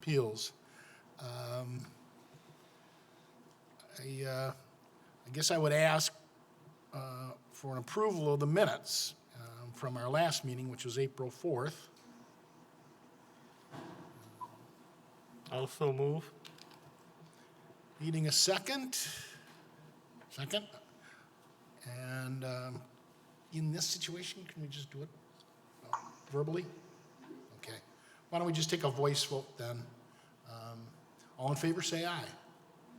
Appeals. I guess I would ask for an approval of the minutes from our last meeting, which was April 4th. Also move. Needing a second? Second? And in this situation, can we just do it verbally? Okay. Why don't we just take a voice vote then? All in favor, say aye.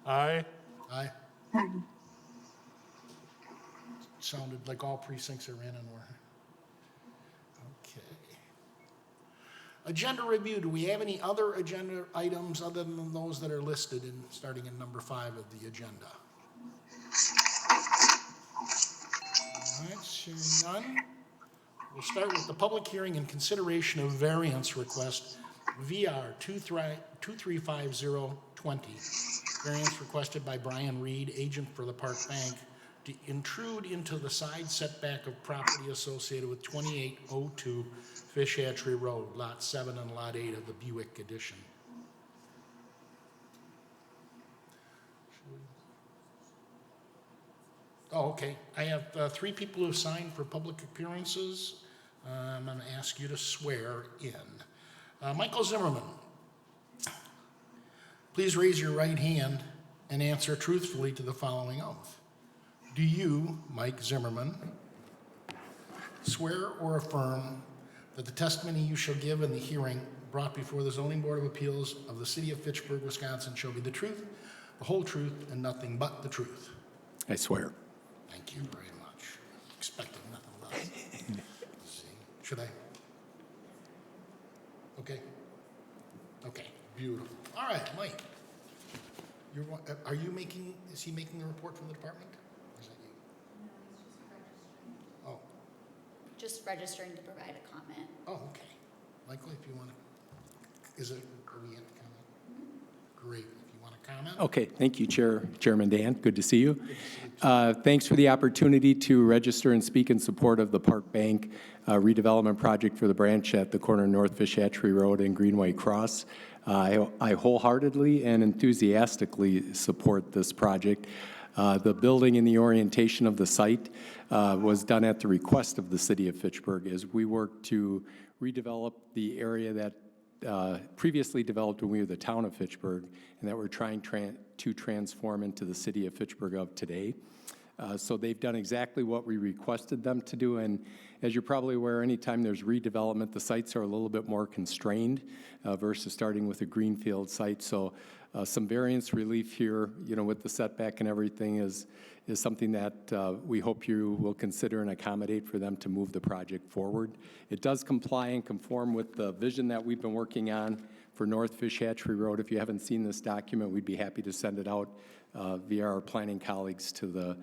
Aye. Aye. Sounded like all precincts are in and we're... Okay. Agenda review. Do we have any other agenda items other than those that are listed in, starting in number 5 of the agenda? All right, seeing none. We'll start with the public hearing and consideration of variance request VR 235020. Variance requested by Brian Reed, agent for the Park Bank, to intrude into the side setback of property associated with 2802 Fish Hatchery Road, Lot 7 and Lot 8 of the Buick Edition. Oh, okay. I have 3 people who have signed for public appearances. I'm going to ask you to swear in. Michael Zimmerman, please raise your right hand and answer truthfully to the following oath. Do you, Mike Zimmerman, swear or affirm that the testimony you shall give in the hearing brought before the Zoning Board of Appeals of the City of Fitchburg, Wisconsin shall be the truth, the whole truth, and nothing but the truth? I swear. Thank you very much. Expecting nothing less. Let's see. Should I? Okay. Okay. Beautiful. All right, Mike. Are you making? Is he making the report from the department? Or is that you? No, he's just registering. Oh. Just registering to provide a comment. Oh, okay. Michael, if you want to, are we at the comment? Great. If you want to comment. Okay, thank you, Chairman Dan. Good to see you. Thanks for the opportunity to register and speak in support of the Park Bank redevelopment project for the branch at the corner of North Fish Hatchery Road and Greenway Cross. I wholeheartedly and enthusiastically support this project. The building and the orientation of the site was done at the request of the City of Fitchburg as we work to redevelop the area that previously developed when we were the town of Fitchburg, and that we're trying to transform into the City of Fitchburg of today. So they've done exactly what we requested them to do, and as you're probably aware, anytime there's redevelopment, the sites are a little bit more constrained versus starting with a greenfield site. So some variance relief here, with the setback and everything is something that we hope you will consider and accommodate for them to move the project forward. It does comply and conform with the vision that we've been working on for North Fish Hatchery Road. If you haven't seen this document, we'd be happy to send it out via our planning colleagues to the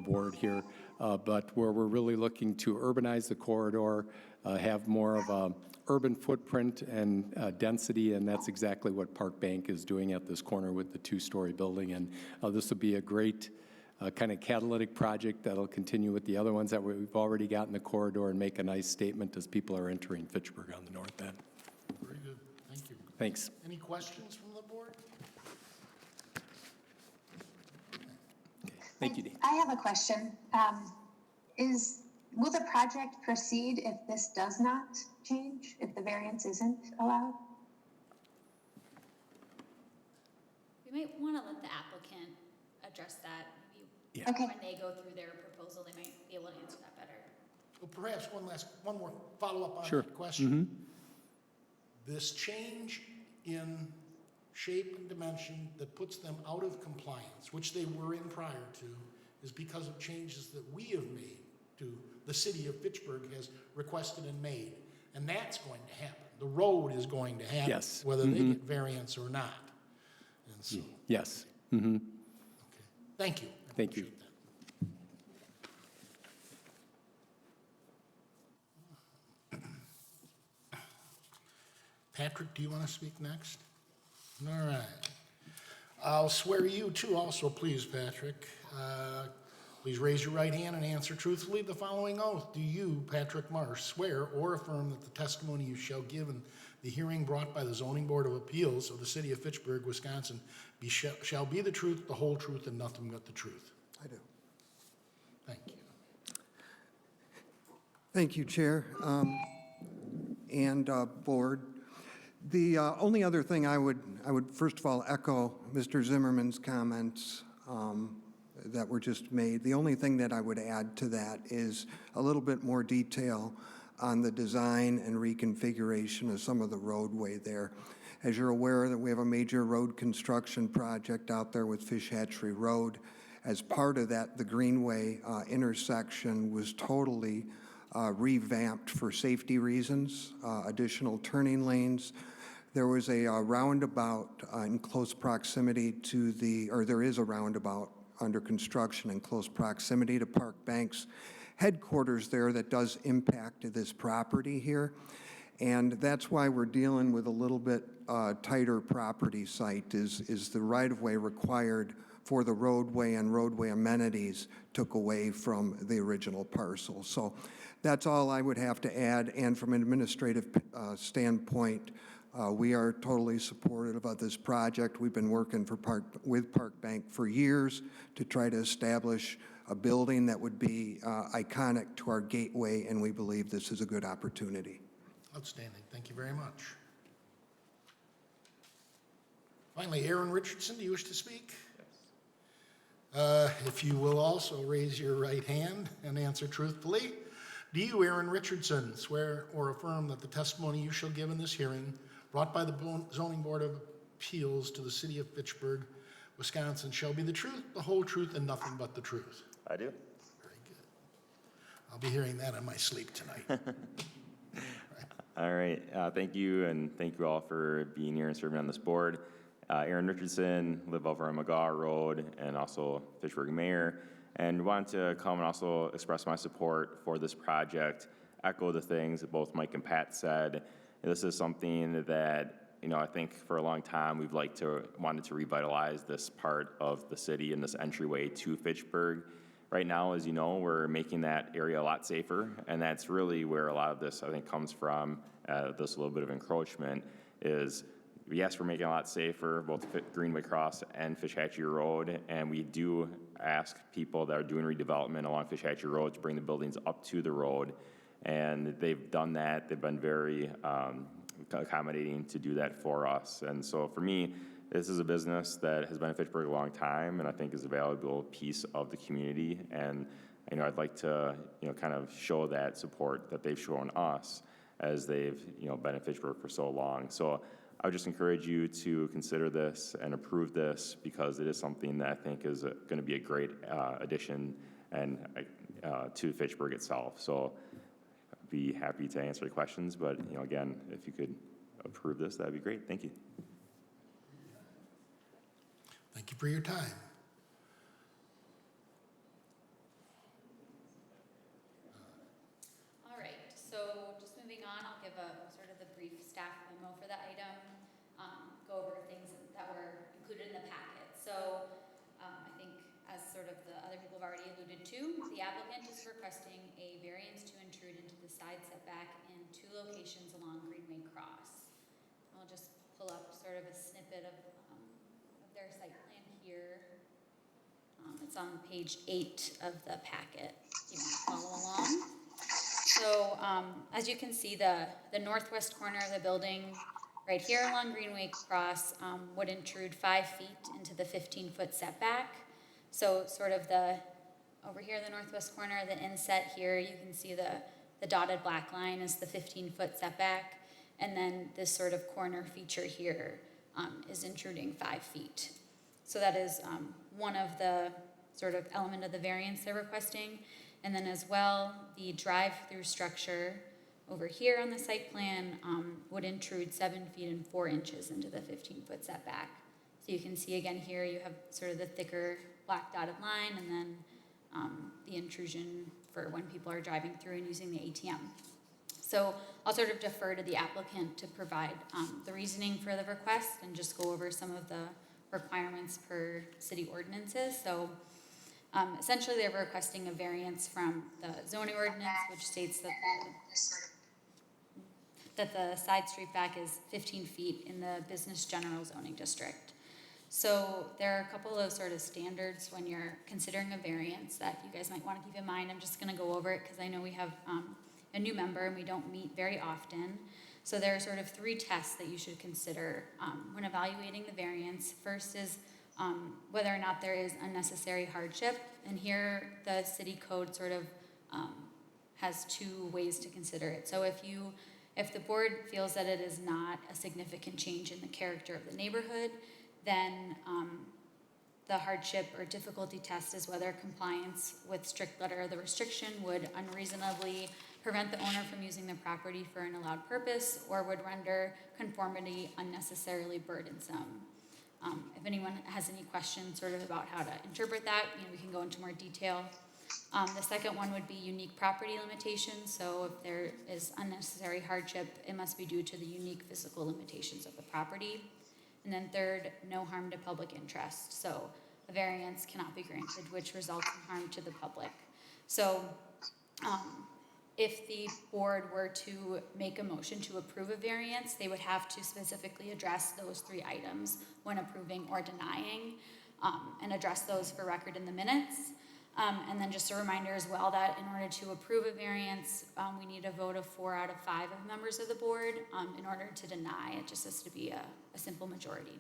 board here. But where we're really looking to urbanize the corridor, have more of a urban footprint and density, and that's exactly what Park Bank is doing at this corner with the 2-story building. And this will be a great kind of catalytic project that'll continue with the other ones that we've already got in the corridor and make a nice statement as people are entering Fitchburg on the north end. Very good. Thank you. Thanks. Any questions from the board? Okay. Thank you, Dean. I have a question. Will the project proceed if this does not change, if the variance isn't allowed? We might want to let the applicant address that. Maybe Yeah. Okay. when they go through their proposal, they might be able to answer that better. Well, perhaps one more follow-up on Sure. that question. This change in shape and dimension that puts them out of compliance, which they were in prior to, is because of changes that we have made to the City of Fitchburg has requested and made. And that's going to happen. The road is going to happen. Yes. Whether they get variance or not. And so, Yes. okay. Thank you. I Thank you. appreciate that. Patrick, do you want to speak next? All right. I'll swear you too also, please, Patrick. Please raise your right hand and answer truthfully the following oath. Do you, Patrick Marsh, swear or affirm that the testimony you shall give in the hearing brought by the Zoning Board of Appeals of the City of Fitchburg, Wisconsin, shall be the truth, the whole truth, and nothing but the truth? I do. Thank you. Thank you, Chair, and Board. The only other thing I would first of all echo Mr. Zimmerman's comments that were just made. The only thing that I would add to that is a little bit more detail on the design and reconfiguration of some of the roadway there. As you're aware, that we have a major road construction project out there with Fish Hatchery Road. As part of that, the Greenway intersection was totally revamped for safety reasons, additional turning lanes. There was a roundabout in close proximity to there is a roundabout under construction in close proximity to Park Bank's headquarters there that does impact this property here. And that's why we're dealing with a little bit tighter property site is the right-of-way required for the roadway and roadway amenities took away from the original parcel. So that's all I would have to add. And from an administrative standpoint, we are totally supportive of this project. We've been working with Park Bank for years to try to establish a building that would be iconic to our gateway, and we believe this is a good opportunity. Outstanding. Thank you very much. Finally, Aaron Richardson, do you wish to speak? Yes. If you will also raise your right hand and answer truthfully. Do you, Aaron Richardson, swear or affirm that the testimony you shall give in this hearing brought by the Zoning Board of Appeals to the City of Fitchburg, Wisconsin, shall be the truth, the whole truth, and nothing but the truth? I do. Very good. I'll be hearing that in my sleep tonight. All right. Thank you, and thank you all for being here and serving on this board. Aaron Richardson, live over on McGaw Road, and also Fitchburg Mayor, and wanted to come and also express my support for this project, echo the things that both Mike and Pat said. This is something that, I think for a long time we've wanted to revitalize this part of the city and this entryway to Fitchburg. Right now, as you know, we're making that area a lot safer, and that's really where a lot of this, I think, comes from, this little bit of encroachment is, yes, we're making it a lot safer, both Greenway Cross and Fish Hatchery Road, and we do ask people that are doing redevelopment along Fish Hatchery Road to bring the buildings up to the road, and they've done that. They've been very accommodating to do that for us, and so for me, this is a business that has been in Fitchburg a long time, and I think is a valuable piece of the community. And I'd like to kind of show that support that they've shown us as they've been in Fitchburg for so long. So I would just encourage you to consider this and approve this because it is something that I think is going to be a great addition and to Fitchburg itself. So I'd be happy to answer your questions, but again, if you could approve this, that'd be great. Thank you. Thank you for your time. All right, so just moving on, I'll give a sort of the brief staff memo for the item, go over things that were included in the packet. So I think as sort of the other people have already alluded to, the applicant is requesting a variance to intrude into the side setback in 2 locations along Greenway Cross. I'll just pull up sort of a snippet of their site plan here. It's on page 8 of the packet. You can follow along. So as you can see, the northwest corner of the building right here along Greenway Cross would intrude 5 feet into the 15-foot setback. So sort of over here, the northwest corner, the inset here, you can see the dotted black line is the 15-foot setback. And then this sort of corner feature here is intruding 5 feet. So that is one of the sort of element of the variance they're requesting. And then as well, the drive-through structure over here on the site plan would intrude 7 feet and 4 inches into the 15-foot setback. So you can see again here, you have sort of the thicker black dotted line and then the intrusion for when people are driving through and using the ATM. So I'll sort of defer to the applicant to provide the reasoning for the request and just go over some of the requirements per city ordinances. So Essentially, they're requesting a variance from the zoning ordinance, which states that the side street back is 15 feet in the business general zoning district. So there are a couple of sort of standards when you're considering a variance that you guys might want to keep in mind. I'm just going to go over it because I know we have a new member and we don't meet very often. So there are sort of 3 tests that you should consider when evaluating the variance. First is whether or not there is unnecessary hardship. And here the city code sort of has 2 ways to consider it. So if the board feels that it is not a significant change in the character of the neighborhood, then the hardship or difficulty test is whether compliance with strict letter of the restriction would unreasonably prevent the owner from using the property for an allowed purpose or would render conformity unnecessarily burdensome. If anyone has any questions sort of about how to interpret that, we can go into more detail. The second one would be unique property limitations. So if there is unnecessary hardship, it must be due to the unique physical limitations of the property. And then third, no harm to public interest. So a variance cannot be granted which results in harm to the public. So if the board were to make a motion to approve a variance, they would have to specifically address those 3 items when approving or denying, and address those for record in the minutes. And then just a reminder as well that in order to approve a variance, we need a vote of 4 out of 5 of members of the board. In order to deny, it just has to be a simple majority.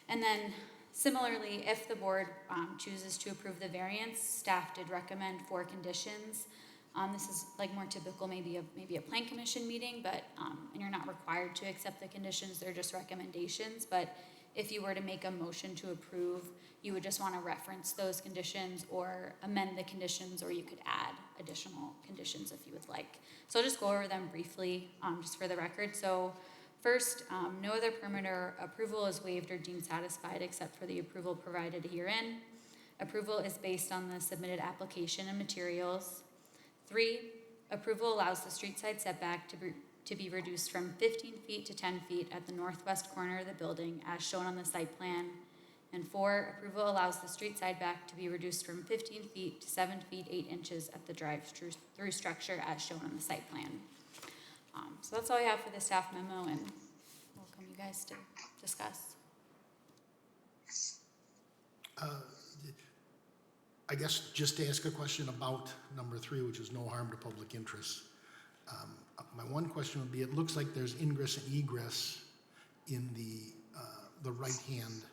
And then similarly, if the board chooses to approve the variance, staff did recommend 4 conditions. This is like more typical, maybe a plan commission meeting, but and you're not required to accept the conditions, they're just recommendations. But if you were to make a motion to approve, you would just want to reference those conditions or amend the conditions, or you could add additional conditions if you would like. So I'll just go over them briefly, just for the record. So first, no other permit or approval is waived or deemed satisfied except for the approval provided herein. Approval is based on the submitted application and materials. 3, approval allows the street side setback to be reduced from 15 feet to 10 feet at the northwest corner of the building as shown on the site plan. And 4, approval allows the street side back to be reduced from 15 feet to 7 feet 8 inches at the drive-through structure as shown on the site plan. So that's all I have for the staff memo, and welcome you guys to discuss. I guess just to ask a question about number 3, which is no harm to public interest. My one question would be, it looks like there's ingress and egress in the right hand,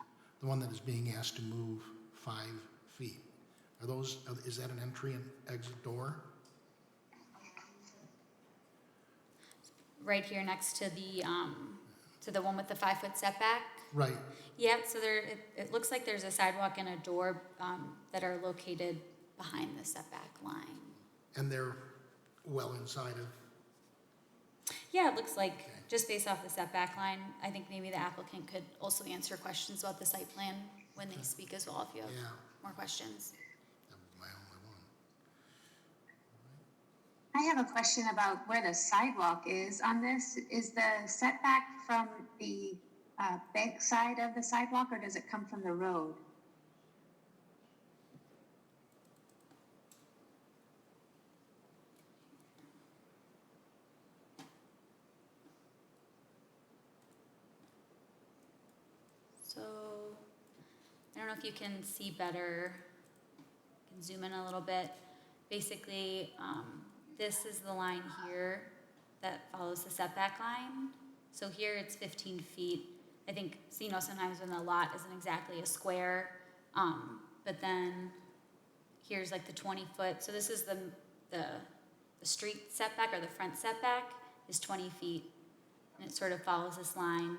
the one that is being asked to move 5 feet. Is that an entry and exit door? Right here next to the one with the 5-foot setback. Right. Yeah, so it looks like there's a sidewalk and a door that are located behind the setback line. And they're well inside of? Yeah, it looks like, Okay. just based off the setback line, I think maybe the applicant could also answer questions about the site plan when they speak as well, if you have Yeah. more questions. That was my only one. I have a question about where the sidewalk is on this. Is the setback from the back side of the sidewalk, or does it come from the road? So, I don't know if you can see better. I can zoom in a little bit. Basically, this is the line here that follows the setback line. So here it's 15 feet. I think, so, sometimes when the lot isn't exactly a square, but then here's like the 20-foot. So this is the street setback, or the front setback is 20 feet. And it sort of follows this line.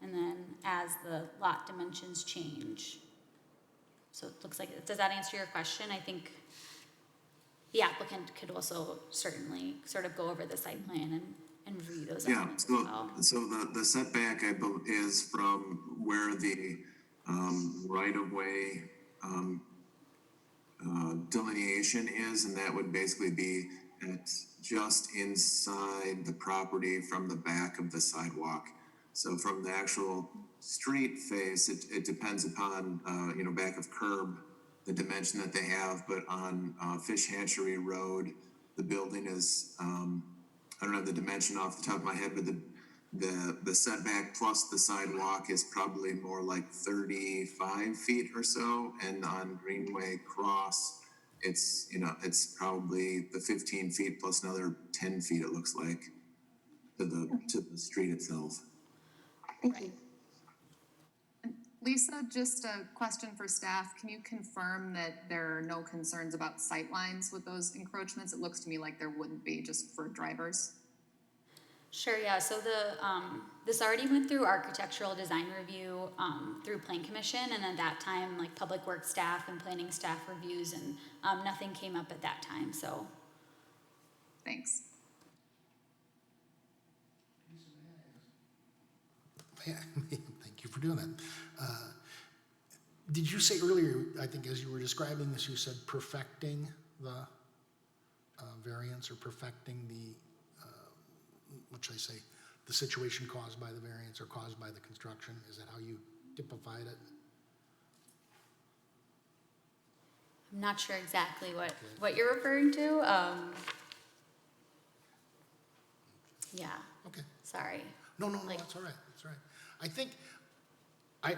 And then as the lot dimensions change. So it looks like, does that answer your question? I think the applicant could also certainly sort of go over the site plan and review those Yeah, elements as well. so the setback is from where the right-of-way delineation is, and that would basically be at just inside the property from the back of the sidewalk. So from the actual street face, it depends upon, back of curb, dimension that they have, but on Fish Hatchery Road, the building is, I don't have the dimension off the top of my head, but the setback plus the sidewalk is probably more like 35 feet or so, and on Greenway Cross, it's, you know, it's probably the 15 feet plus another 10 feet, it looks like, to the street itself. Thank you. Lisa, just a question for staff. Can you confirm that there are no concerns about sight lines with those encroachments? It looks to me like there wouldn't be, just for drivers. Sure, yeah, so this already went through architectural design review, through Plan Commission, and at that time, like Public Works staff and planning staff reviews, and, nothing came up at that time, so. Thanks. Yeah, thank you for doing that. Did you say earlier, I think as you were describing this, you said perfecting the variance or perfecting the, what should I say, the situation caused by the variance or caused by the construction? Is that how you typified it? I'm not sure exactly what you're referring to. Yeah, Okay. sorry. No, Like- that's all right, that's all right. I think, I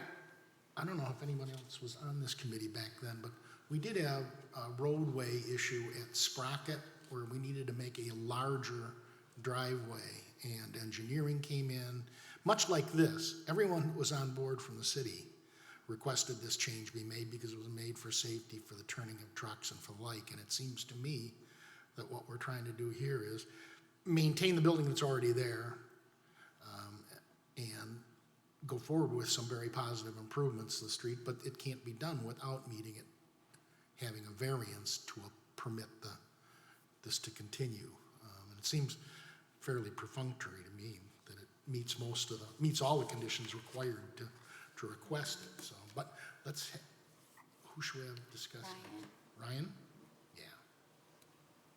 don't know if anyone else was on this committee back then, but we did have a roadway issue at Sprocket where we needed to make a larger driveway, and engineering came in, much like this. Everyone who was on board from the city requested this change be made because it was made for safety, for the turning of trucks and for the like, and it seems to me that what we're trying to do here is maintain the building that's already there, and go forward with some very positive improvements to the street, but it can't be done without meeting it, having a variance to permit this to continue. And it seems fairly perfunctory to me that it meets meets all the conditions required to request it, so, but who should we have discussed? Ryan? Yeah.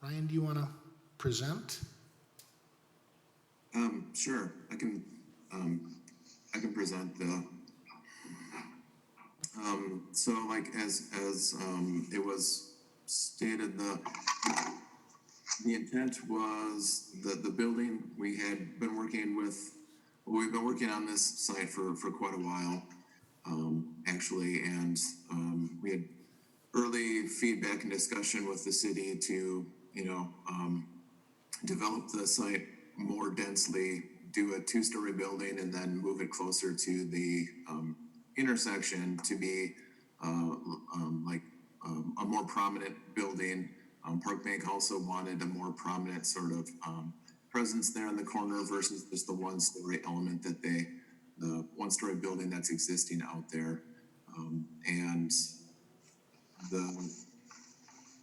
Ryan, do you want to present? Sure, I can present the, so like as it was stated, the intent was that the building we had been working with, we've been working on this site for quite a while, actually, and we had early feedback and discussion with the city to, you know, develop the site more densely, do a two-story building, and then move it closer to the intersection to be a more prominent building. Park Bank also wanted a more prominent sort of presence there in the corner versus just the one-story element that the one-story building that's existing out there. And the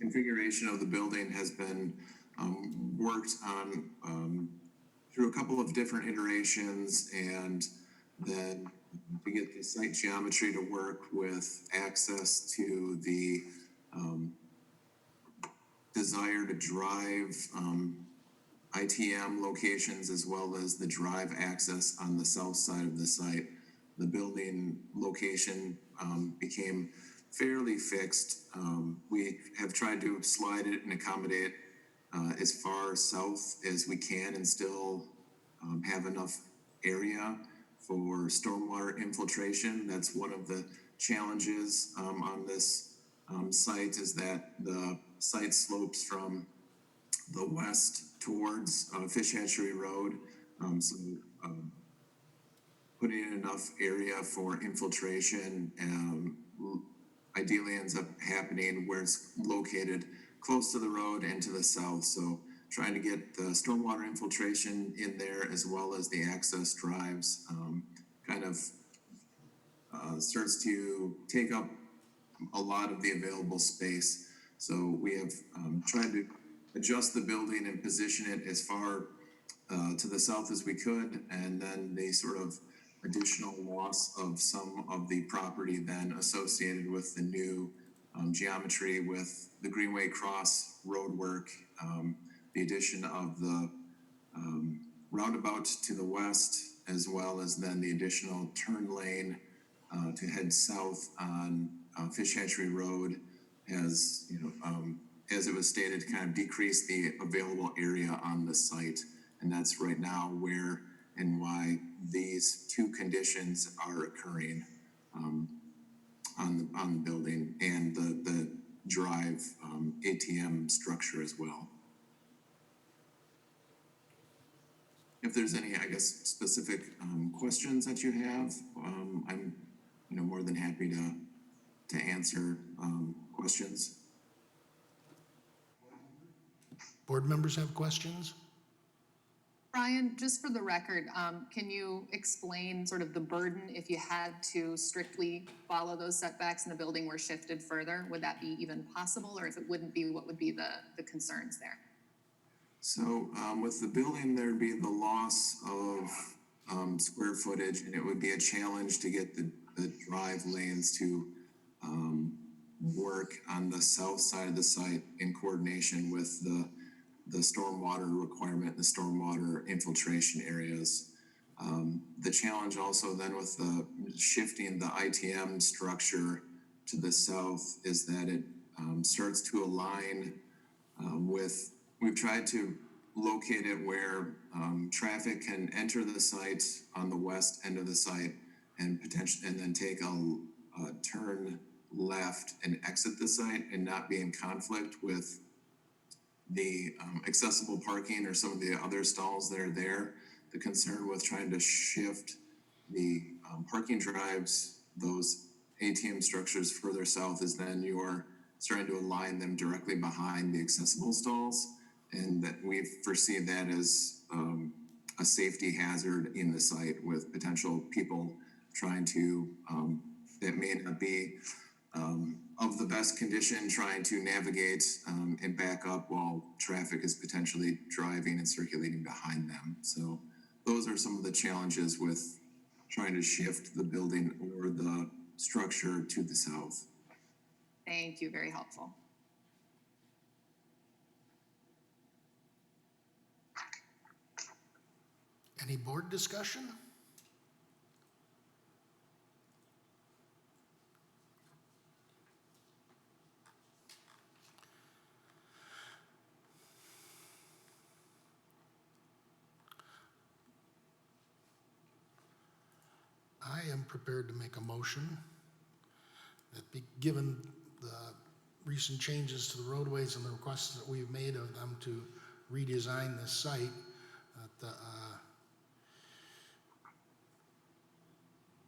configuration of the building has been worked on through a couple of different iterations, and then to get the site geometry to work with access to the desire to drive ITM locations as well as the drive access on the south side of the site. The building location became fairly fixed. We have tried to slide it and accommodate as far south as we can and still have enough area for stormwater infiltration. That's one of the challenges on this site, is that the site slopes from the west towards Fish Hatchery Road. So putting in enough area for infiltration ideally ends up happening where it's located close to the road and to the south. So trying to get the stormwater infiltration in there as well as the access drives kind of starts to take up a lot of the available space. So we have tried to adjust the building and position it as far to the south as we could, and then the sort of additional loss of some of the property then associated with the new geometry with the Greenway Cross road work, the addition of the roundabout to the west, as well as then the additional turn lane to head south on Fish Hatchery Road, has, as it was stated, kind of decrease the available area on the site. And that's right now where and why these two conditions are occurring on the building and the drive ATM structure as well. If there's any, I guess, specific questions that you have, I'm more than happy to answer questions. Board members have questions? Brian, just for the record, can you explain sort of the burden if you had to strictly follow those setbacks and the building were shifted further? Would that be even possible, or if it wouldn't be, what would be the concerns there? So with the building, there'd be the loss of square footage, and it would be a challenge to get the drive lanes to work on the south side of the site in coordination with the stormwater requirement, the stormwater infiltration areas. The challenge also then with the shifting the ITM structure to the south is that it starts to align with, we've tried to locate it where traffic can enter the site on the west end of the site and then take a turn left and exit the site and not be in conflict with the accessible parking or some of the other stalls that are there. The concern with trying to shift the parking drives, those ATM structures further south, is then you're starting to align them directly behind the accessible stalls, and that we foresee that as a safety hazard in the site with potential people trying to, that may not be of the best condition, trying to navigate and back up while traffic is potentially driving and circulating behind them. So those are some of the challenges with trying to shift the building or the structure to the south. Thank you, very helpful. Any board discussion? I am prepared to make a motion that given the recent changes to the roadways and the requests that we've made of them to redesign this site,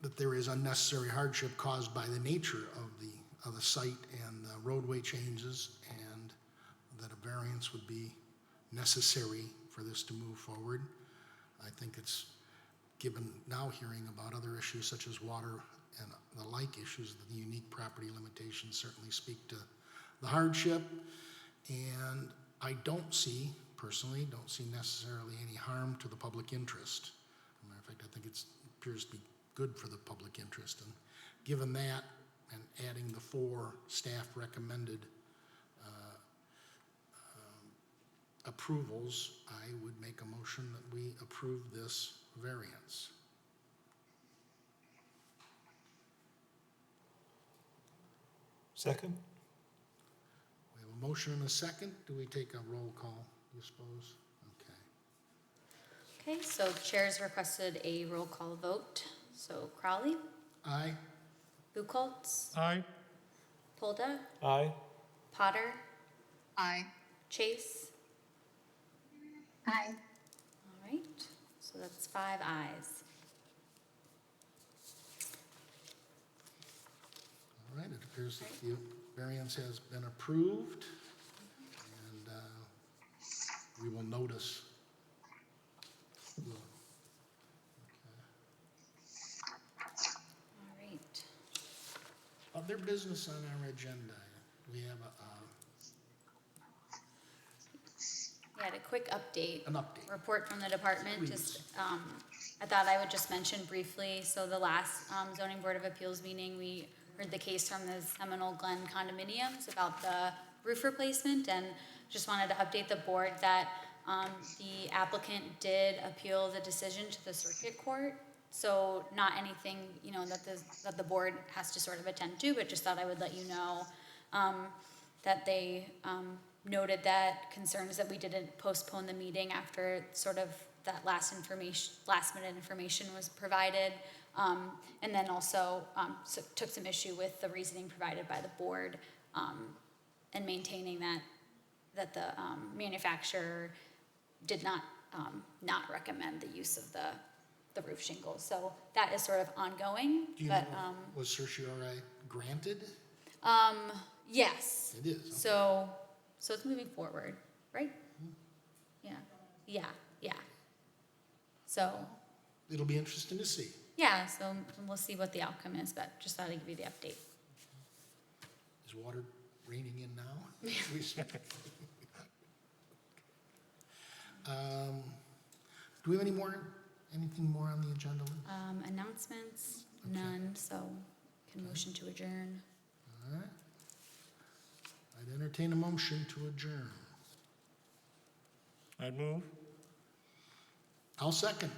that there is unnecessary hardship caused by the nature of the site and the roadway changes, and that a variance would be necessary for this to move forward. I think it's, given now hearing about other issues such as water and the like issues, the unique property limitations certainly speak to the hardship. And I personally don't see necessarily any harm to the public interest. As a matter of fact, I think it appears to be good for the public interest. And given that, and adding the 4 staff recommended approvals, I would make a motion that we approve this variance. Second? We have a motion and a second. Do we take a roll call, you suppose? Okay. Okay, so Chair's requested a roll call vote. So Crowley, Aye. Buchholz, Aye. Polda, Aye. Potter, Aye. Chase. Aye. All right, so that's 5 ayes. All right, it appears that the variance has been approved, and we will notice. All right. Other business on our agenda. We have We had a quick update. an update. Report from the department. Please. Just, I thought I would just mention briefly, so the last zoning board of appeals meeting, we heard the case from the Seminole Glen condominiums about the roof replacement, and just wanted to update the board that the applicant did appeal the decision to the circuit court. So not anything, that the board has to sort of attend to, but just thought I would let you know that they noted that concerns that we didn't postpone the meeting after sort of that last minute information was provided. And then also took some issue with the reasoning provided by the board and maintaining that the manufacturer did not recommend the use of the roof shingles. So that is sort of ongoing, Do you but, know, was certiorari granted? yes. It is, okay. So it's moving forward, right? Yeah. So, It'll be interesting to see. yeah, so we'll see what the outcome is, but just thought I'd give you the update. Is water raining in now? We speak. Do we have anything more on the agenda, Lynn? Announcements, none, so can motion to adjourn. All right. I'd entertain a motion to adjourn. I'd move. I'll second.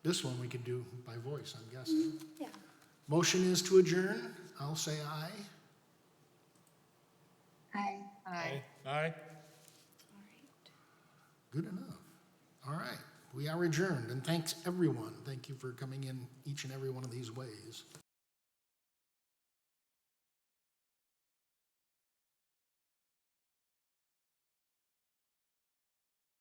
This one we could do by voice, I'm guessing. Yeah. Motion is to adjourn. I'll say aye. Aye. Aye. Aye. All right. Good enough. All right. We are adjourned, and thanks, everyone. Thank you for coming in each and every one of these ways.